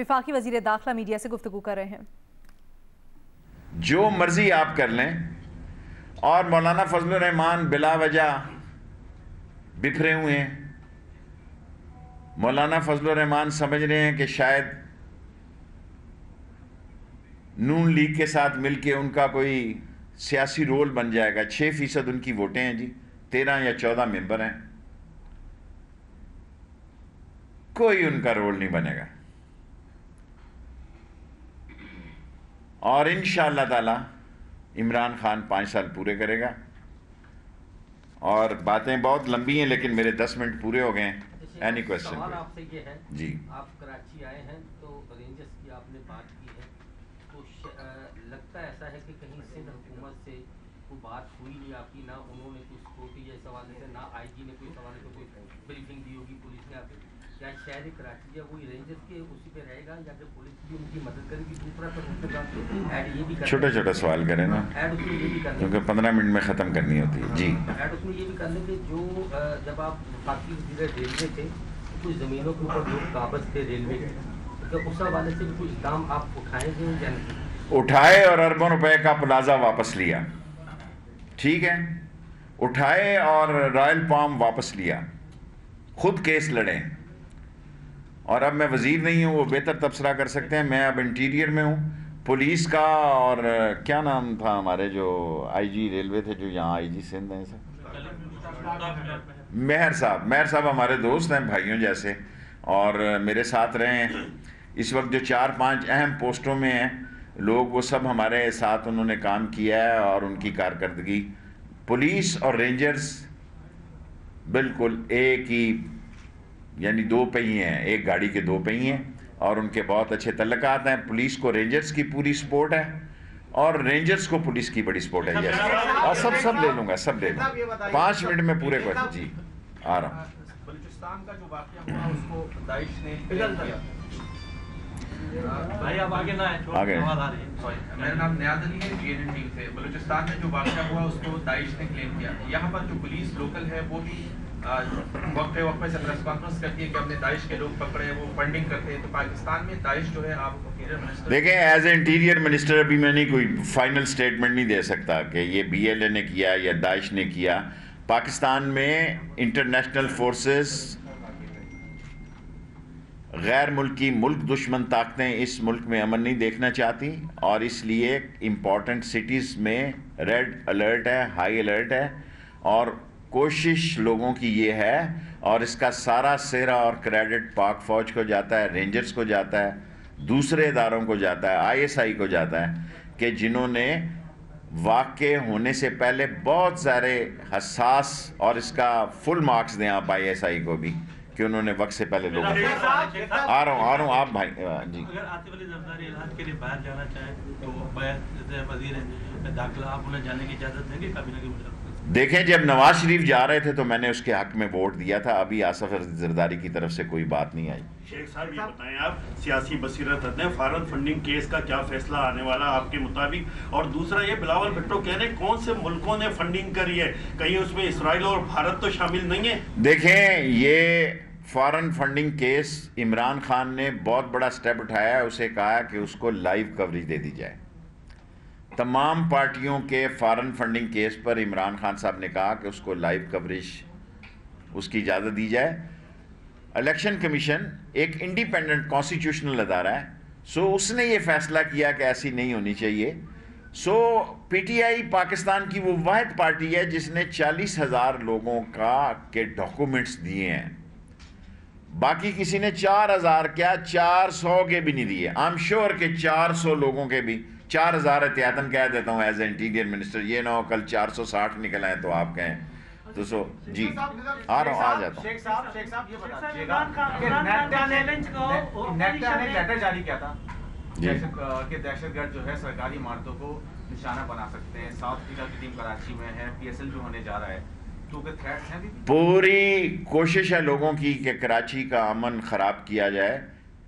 وفاقی وزیر داخلہ میڈیا سے گفتگو کر رہے ہیں۔ جو مرضی آپ کر لیں، اور مولانا فضل الرحمان بلا وجہ بکھرے ہوئے ہیں۔ مولانا فضل الرحمان سمجھ رہے ہیں کہ شاید نون لیگ کے ساتھ مل کے ان کا کوئی سیاسی رول بن جائے گا۔ 6% ان کی ووٹیں ہیں جی، 13 یا 14 ممبر ہیں، کوئی ان کا رول نہیں بنے گا۔ اور انشاءاللہ تعالی عمران خان 5 سال پورے کرے گا۔ اور باتیں بہت لمبی ہیں لیکن میرے 10 منٹ پورے ہو گئے ہیں۔ Any question? سوال آپ سے یہ ہے، جی، آپ کراچی آئے ہیں تو رینجرز کی آپ نے بات کی ہے، تو لگتا ایسا ہے کہ کہیں سندھ حکومت سے کوئی بات ہوئی نہیں آپ کی، نہ انہوں نے کوئی سیکورٹی اس حوالے سے، نہ آئی جی نے کوئی سوال سے کوئی بریفنگ دی ہوگی پولیس نے آپ کو؟ کیا شہر کراچی ہے وہی رینجرز کے اسی پہ رہے گا یا کہ پولیس بھی ان کی مدد کرے گی؟ دوسرا سر ایڈ یہ بھی چھوٹا چھوٹا سوال کریں نا، ایڈ اس میں یہ بھی کر کیونکہ 15 منٹ میں ختم کرنی ہوتی ہے۔ جی، ایڈ اس میں یہ بھی کر لیں کہ جو جب آپ وفاقی وزیر ریلوے تھے، کچھ زمینوں کے اوپر لوگ قابض تھے ریلوے کے، تو اس حوالے سے بھی کچھ اقدام آپ اٹھائیں گے یا نہیں؟ اٹھائے اور اربوں روپے کا پلازا واپس لیا، ٹھیک ہے، اٹھائے اور رائل پام واپس لیا، خود کیس لڑیں۔ اور اب میں وزیر نہیں ہوں، وہ بہتر تبصرہ کر سکتے ہیں، میں اب انٹیریئر میں ہوں۔ پولیس کا اور کیا نام تھا ہمارے جو آئی جی ریلوے تھے جو یہاں آئی جی سندھ ہیں سر، مہر صاحب ہمارے دوست ہیں، بھائیوں جیسے، اور میرے ساتھ رہے ہیں۔ اس وقت جو 4-5 اہم پوسٹوں میں ہیں لوگ، وہ سب ہمارے ساتھ انہوں نے کام کیا ہے، اور ان کی کارکردگی، پولیس اور رینجرز بالکل ایک ہی، یعنی 2 پہیے ہیں، ایک گاڑی کے 2 پہیے ہیں، اور ان کے بہت اچھے تعلقات ہیں۔ پولیس کو رینجرز کی پوری سپورٹ ہے، اور رینجرز کو پولیس کی بڑی سپورٹ ہے۔ اور سب لے لوں گا، سب لے لوں گا، 5 منٹ میں پورے کو۔ جی آ رہا ہوں۔ بلوچستان کا جو واقعہ ہوا اس کو داعش نے بھائی آپ آگے نہ آگے۔ میرا نام نیاز علی ہے، GNN ٹیم سے۔ بلوچستان میں جو واقعہ ہوا اس کو داعش نے کلیم کیا۔ یہاں پر جو پولیس لوکل ہے وہ بھی وقفے سے پریس کانفرنس کرتی ہے کہ ہم نے داعش کے لوگ پکڑے، وہ فنڈنگ کرتے ہیں۔ تو پاکستان میں داعش جو ہے، آپ انٹیریئر منسٹر دیکھیں، ایز اے انٹیریئر منسٹر ابھی میں نہیں کوئی فائنل سٹیٹمنٹ نہیں دے سکتا کہ یہ BLA نے کیا یا داعش نے کیا۔ پاکستان میں انٹرنیشنل فورسز، غیر ملکی ملک دشمن طاقتیں اس ملک میں امن نہیں دیکھنا چاہتی، اور اس لیے امپورٹنٹ سٹیز میں ریڈ الرٹ ہے، ہائی الرٹ ہے، اور کوشش لوگوں کی یہ ہے، اور اس کا سارا سہرا اور کریڈٹ پاک فوج کو جاتا ہے، رینجرز کو جاتا ہے، دوسرے اداروں کو جاتا ہے، ISI کو جاتا ہے، کہ جنہوں نے واقع ہونے سے پہلے بہت سارے حساس، اور اس کا فل مارکس دیں آپ ISI کو بھی کہ انہوں نے وقت سے پہلے لوگوں کو۔ آ رہا ہوں آپ بھائی جی۔ اگر آصف علی زرداری علاج کے لیے باہر جانا چاہیں تو وزیر داخلہ آپ انہیں جانے کی اجازت دیں گے کابینہ کے مطابق؟ دیکھیں، جب نواز شریف جا رہے تھے تو میں نے اس کے حق میں ووٹ دیا تھا، ابھی آصف زرداری کی طرف سے کوئی بات نہیں آئی۔ شیخ صاحب یہ بتائیں، آپ سیاسی بصیرت رکھتے ہیں، فارن فنڈنگ کیس کا کیا فیصلہ آنے والا آپ کے مطابق؟ اور دوسرا یہ بلاول بھٹو کہہ رہے ہیں کون سے ملکوں نے فنڈنگ کری ہے، کہیں اس میں اسرائیل اور بھارت تو شامل نہیں ہے؟ دیکھیں، یہ foreign funding case Imran Khan نے بہت بڑا سٹیپ اٹھایا ہے، اسے کہا کہ اس کو لائیو کوریج دے دی جائے۔ تمام پارٹیوں کے فارن فنڈنگ کیس پر عمران خان صاحب نے کہا کہ اس کو لائیو کوریج اس کی اجازت دی جائے۔ الیکشن کمیشن ایک انڈیپینڈنٹ کانسٹیٹیوشنل ادارہ ہے، سو اس نے یہ فیصلہ کیا کہ ایسی نہیں ہونی چاہیے۔ سو PTI پاکستان کی وہ واحد پارٹی ہے جس نے 40,000 لوگوں کے ڈاکومنٹس دیے ہیں، باقی کسی نے 4,000 کیا 400 کے بھی نہیں دیے۔ I'm sure کہ 400 لوگوں کے بھی 4,000 احتیاطاً کہہ دیتا ہوں ایز اے انٹیریئر منسٹر، یہ نہ ہو کل 460 نکل آئے تو آپ کہیں تو سو جی آ رہا ہوں، آ جاتا ہوں۔ شیخ صاحب یہ بتائیے گا کہ نیٹا نے لیٹر جاری کیا تھا کہ دہشت گرد جو ہے سرکاری عمارتوں کو نشانہ بنا سکتے ہیں، ساؤتھ افریقہ کی ٹیم کراچی میں ہے، PSL جو ہونے جا رہا ہے، تو کہ تھریٹس ہیں بھی؟ پوری کوشش ہے لوگوں کی کہ کراچی کا امن خراب کیا جائے۔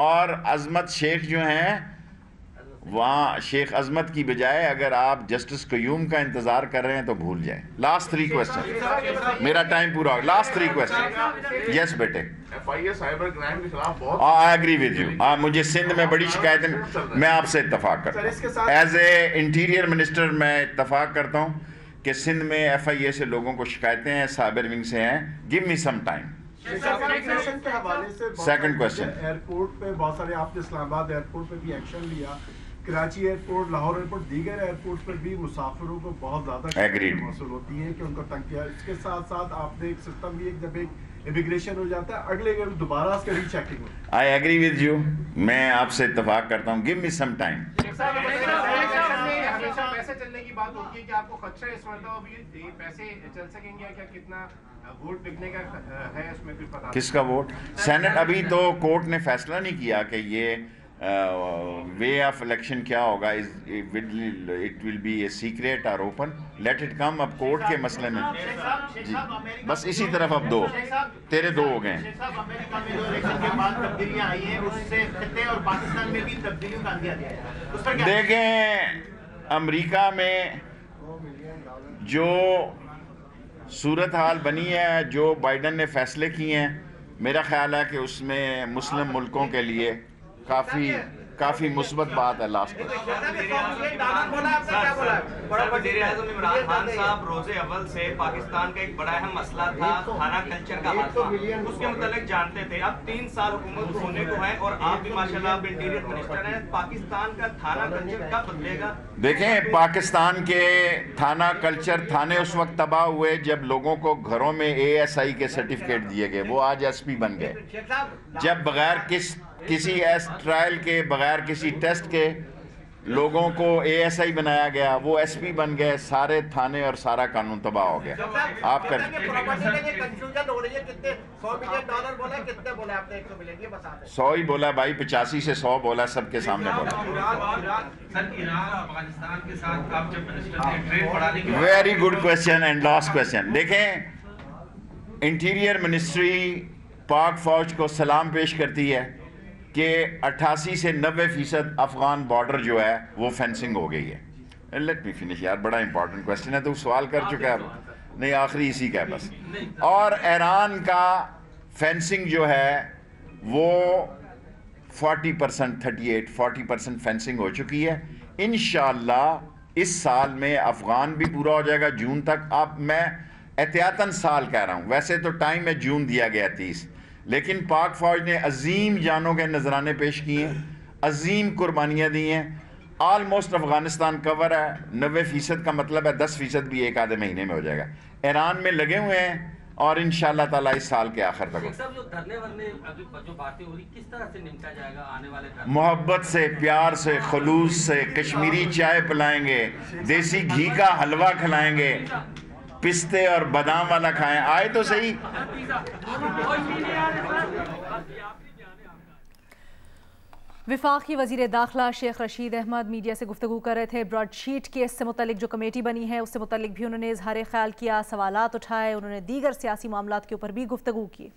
اور عظمت شیخ جو ہیں وہاں شیخ عظمت کی بجائے اگر آپ جسٹس قیوم کا انتظار کر رہے ہیں تو بھول جائیں. لاسٹ 3 کوسچن, میرا ٹائم پورا ہو. Last 3 question. یس بیٹے. I agree with you. مجھے سندھ میں بڑی شکایتیں, میں آپ سے اتفاق کرتا ہوں. ایز اے انٹیریئر منسٹر میں اتفاق کرتا ہوں کہ سندھ میں FIA سے لوگوں کو شکایتیں ہیں, سائبر ونگ سے ہیں. Give me some time. Second question. Airport پہ بہت سارے, آپ نے اسلام آباد ایئرپورٹ پہ بھی ایکشن لیا, کراچی ایئرپورٹ, لاہور ایئرپورٹ, دیگر ایئرپورٹ پر بھی مسافروں کو بہت زیادہ موصول ہوتی ہے کہ ان کو تنگ کیا. اس کے ساتھ ساتھ آپ نے ایک سسٹم بھی, جب ایک امیگریشن ہو جاتا ہے اگلے دوبارہ اس کا ری checking. I agree with you. میں آپ سے اتفاق کرتا ہوں. Give me some time. ہمیشہ پیسے چلنے کی بات ہوتی ہے کہ آپ کو خدشہ اس مرتبہ بھی پیسے چل سکیں گے کیا, کتنا ووٹ بکنے کا ہے اس میں کچھ پتا؟ کس کا ووٹ؟ سینٹ ابھی تو کورٹ نے فیصلہ نہیں کیا کہ یہ وے آف الیکشن کیا ہوگا. It will be a secret اور اوپن. Let it come. اب کورٹ کے مسئلے میں جی بس اسی طرف اب 2 تیرے 2 ہو گئے ہیں. دیکھیں امریکہ میں جو صورتحال بنی ہے, جو بائیڈن نے فیصلے کیے ہیں, میرا خیال ہے کہ اس میں مسلم ملکوں کے لیے کافی مثبت بات ہے. لاسٹ وزیر اعظم عمران خان صاحب روز اول سے پاکستان کا ایک بڑا اہم مسئلہ تھا کھانا کلچر کا مسئلہ, اس کے متعلق جانتے تھے. اب 3 سال حکومت ہونے کو ہے اور آپ بھی ماشاءاللہ آپ انٹیریئر منسٹر ہیں. پاکستان کا تھانہ کلچر کب بدلے گا؟ دیکھیں پاکستان کے تھانہ کلچر, تھانے اس وقت تباہ ہوئے جب لوگوں کو گھروں میں ASI کے سرٹیفکیٹ دیے گئے, وہ آج SP بن گئے. جب بغیر کسی ٹرائل کے, بغیر کسی ٹیسٹ کے لوگوں کو ASI بنایا گیا, وہ SP بن گئے. سارے تھانے اور سارا قانون تباہ ہو گیا. آپ کر 100 ہی بولا بھائی, 85 سے 100 بولا, سب کے سامنے بولا. Very good question and last question. دیکھیں انٹیریئر منسٹری پاک فوج کو سلام پیش کرتی ہے کہ 88 سے 90% افغان بارڈر جو ہے وہ فینسنگ ہو گئی ہے. لیٹ می فنش یار, بڑا امپورٹنٹ کوشچن ہے, تو سوال کر چکا ہے. نہیں آخری اسی کا ہے بس. اور ایران کا فینسنگ جو ہے وہ 40% 40% فینسنگ ہو چکی ہے. انشاءاللہ اس سال میں افغان بھی پورا ہو جائے گا جون تک. اب میں احتیاطاً سال کہہ رہا ہوں, ویسے تو ٹائم میں جون دیا گیا 30, لیکن پاک فوج نے عظیم جانوں کے نذرانے پیش کیے ہیں, عظیم قربانیاں دی ہیں. آلموسٹ افغانستان کور ہے. 90% کا مطلب ہے 10% بھی ایک آدھے مہینے میں ہو جائے گا. ایران میں لگے ہوئے ہیں اور انشاءاللہ تعالیٰ اس سال کے آخر تک. محبت سے, پیار سے, خلوص سے, کشمیری چائے پلائیں گے, دیسی گھی کا حلوہ کھلائیں گے, پستے اور بادام والا کھائیں. آئے تو صحیح. وفاقی وزیر داخلہ شیخ رشید احمد میڈیا سے گفتگو کر رہے تھے. براڈ شیٹ کیس سے متعلق جو کمیٹی بنی ہے اس سے متعلق بھی انہوں نے اظہار خیال کیا, سوالات اٹھائے. انہوں نے دیگر سیاسی معاملات کے اوپر بھی گفتگو کی.